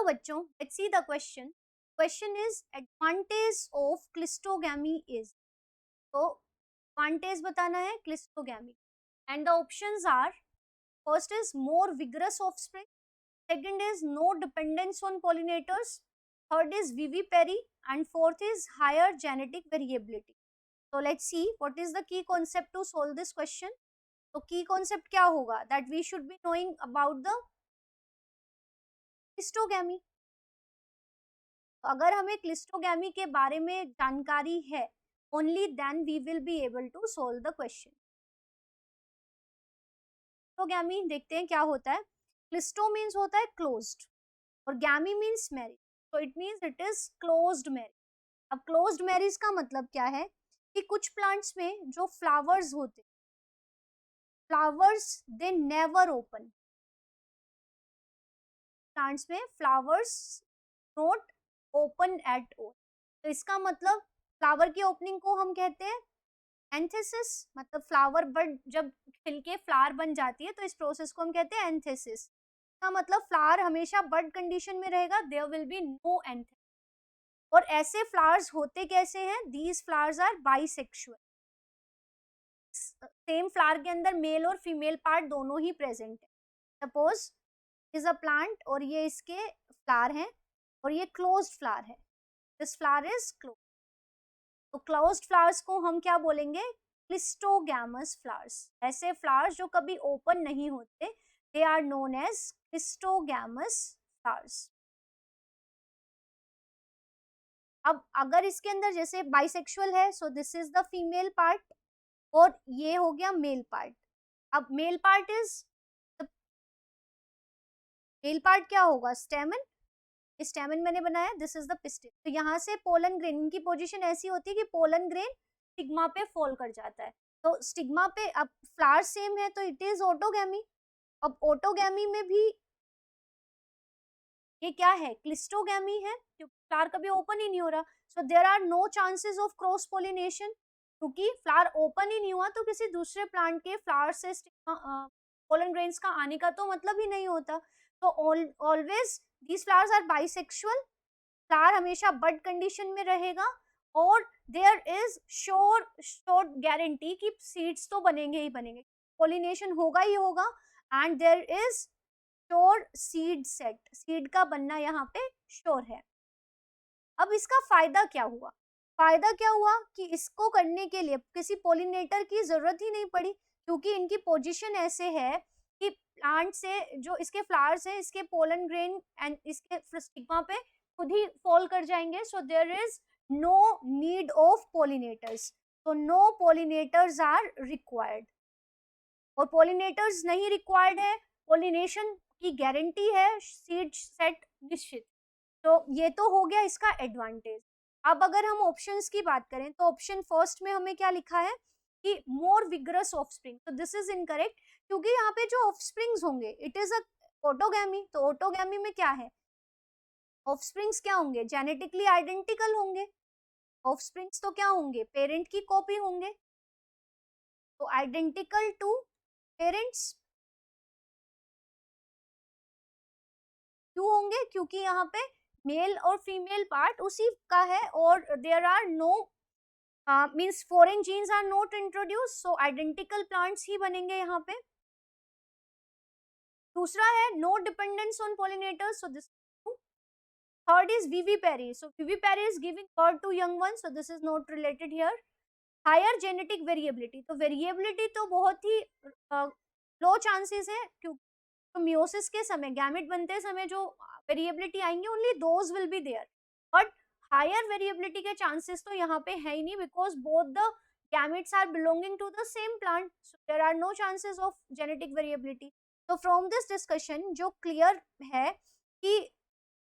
Hello बच्चों, let's see the question. Question is advantage of cleistogamy is. तो advantage बताना है cleistogamy and the options are. First is more vigorous offspring, second is no dependence on pollinators, third is vivipary and fourth is higher genetic variability. तो let's see what is the key concept to solve this question. तो key concept क्या होगा? That we should be knowing about the cleistogamy. तो अगर हमें cleistogamy के बारे में जानकारी है, only then we will be able to solve the question. Cleistogamy देखते हैं क्या होता है. क्लिस्टो मीन्स होता है क्लोज्ड और गैमी मीन्स मैरिज, तो it means it is closed marriage. अब क्लोज्ड मैरिज का मतलब क्या है कि कुछ प्लांट्स में जो फ्लावर्स होते, flowers they never open. Plants में flowers not open at all. तो इसका मतलब फ्लावर की ओपनिंग को हम कहते हैं एंथेसिस. मतलब फ्लावर बड जब खिल के फ्लावर बन जाती है तो इस प्रोसेस को हम कहते हैं एंथेसिस. इसका मतलब फ्लावर हमेशा बड कंडीशन में रहेगा, there will be no anthesis. और ऐसे फ्लावर्स होते कैसे हैं? These flowers are bisexual. Same flower के अंदर मेल और फीमेल पार्ट दोनों ही प्रेजेंट है. सपोज इज अ प्लांट और ये इसके फ्लावर हैं और ये क्लोज्ड फ्लावर है. This flower is close. तो क्लोज्ड फ्लावर्स को हम क्या बोलेंगे? Cleistogamous flowers. ऐसे फ्लावर्स जो कभी ओपन नहीं होते, they are known as cleistogamous flowers. अब अगर इसके अंदर जैसे बाइसेक्सुअल है, so this is the female part और ये हो गया मेल पार्ट. अब male part is, male part क्या होगा? स्टेमन. स्टेमन मैंने बनाया, दिस इज द पिस्टिल. तो यहाँ से पोलन ग्रेन, इनकी पोजीशन ऐसी होती है कि पोलन ग्रेन स्टिग्मा पे फॉल कर जाता है. तो स्टिग्मा पे अब फ्लावर सेम है तो इट इज ऑटोगैमी. अब ऑटोगैमी में भी ये क्या है? क्लिस्टोगैमी है, क्योंकि फ्लावर कभी ओपन ही नहीं हो रहा. So there are no chances of cross pollination. क्योंकि फ्लावर ओपन ही नहीं हुआ तो किसी दूसरे प्लांट के फ्लावर से पोलन ग्रेन्स का आने का तो मतलब ही नहीं होता. तो always these flowers are bisexual. Flower हमेशा बड कंडीशन में रहेगा और देयर इज श्योर गारंटी कि सीड्स तो बनेंगे ही बनेंगे, पोलिनेशन होगा ही होगा and there is sure seed set. Seed का बनना यहाँ पे श्योर है. अब इसका फायदा क्या हुआ? फायदा क्या हुआ कि इसको करने के लिए किसी पोलिनेटर की जरूरत ही नहीं पड़ी, क्योंकि इनकी पोजीशन ऐसे है कि प्लांट से जो इसके फ्लावर्स हैं, इसके पोलन ग्रेन एंड इसके स्टिग्मा पे खुद ही फॉल कर जाएंगे. So there is no need of pollinators. तो नो पोलिनेटर्स आर रिक्वायर्ड. और पोलिनेटर्स नहीं रिक्वायर्ड है, पोलिनेशन की गारंटी है, सीड सेट निश्चित. तो ये तो हो गया इसका एडवांटेज. अब अगर हम ऑप्शंस की बात करें तो ऑप्शन फर्स्ट में हमें क्या लिखा है कि मोर विगरस ऑफस्प्रिंग. तो दिस इज इनकरेक्ट, क्योंकि यहाँ पे जो ऑफस्प्रिंग्स होंगे इट इज अ ऑटोगैमी. तो ऑटोगैमी में क्या है? ऑफस्प्रिंग्स क्या होंगे? जेनेटिकली आइडेंटिकल होंगे. ऑफस्प्रिंग्स तो क्या होंगे? पेरेंट की कॉपी होंगे. तो आइडेंटिकल टू पेरेंट्स क्यों होंगे? क्योंकि यहाँ पे मेल और फीमेल पार्ट उसी का है और there are no means foreign genes are not introduce. So identical plants ही बनेंगे यहाँ पे. दूसरा है no dependence on pollinators. So this. Third is vivipary. So vivipary is giving birth to young one. So this is not related here. Higher genetic variability. तो variability तो बहुत ही लो chances है, क्योंकि तो मियोसिस के समय, गैमेट बनते समय जो वेरिएबिलिटी आएंगे only those will be there. But higher variability के चांसेस तो यहाँ पे है ही नहीं, because both the gametes are belonging to the same plant. So there are no chances of genetic variability. तो फ्रॉम दिस डिस्कशन जो क्लियर है कि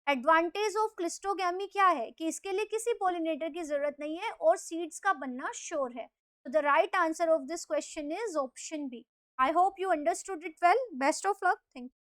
एडवांटेज ऑफ क्लिस्टोगैमी क्या है कि इसके लिए किसी पोलिनेटर की जरूरत नहीं है और सीड्स का बनना श्योर है. तो the right answer of this question is option B. I hope you understood it well. Best of luck. Thank you.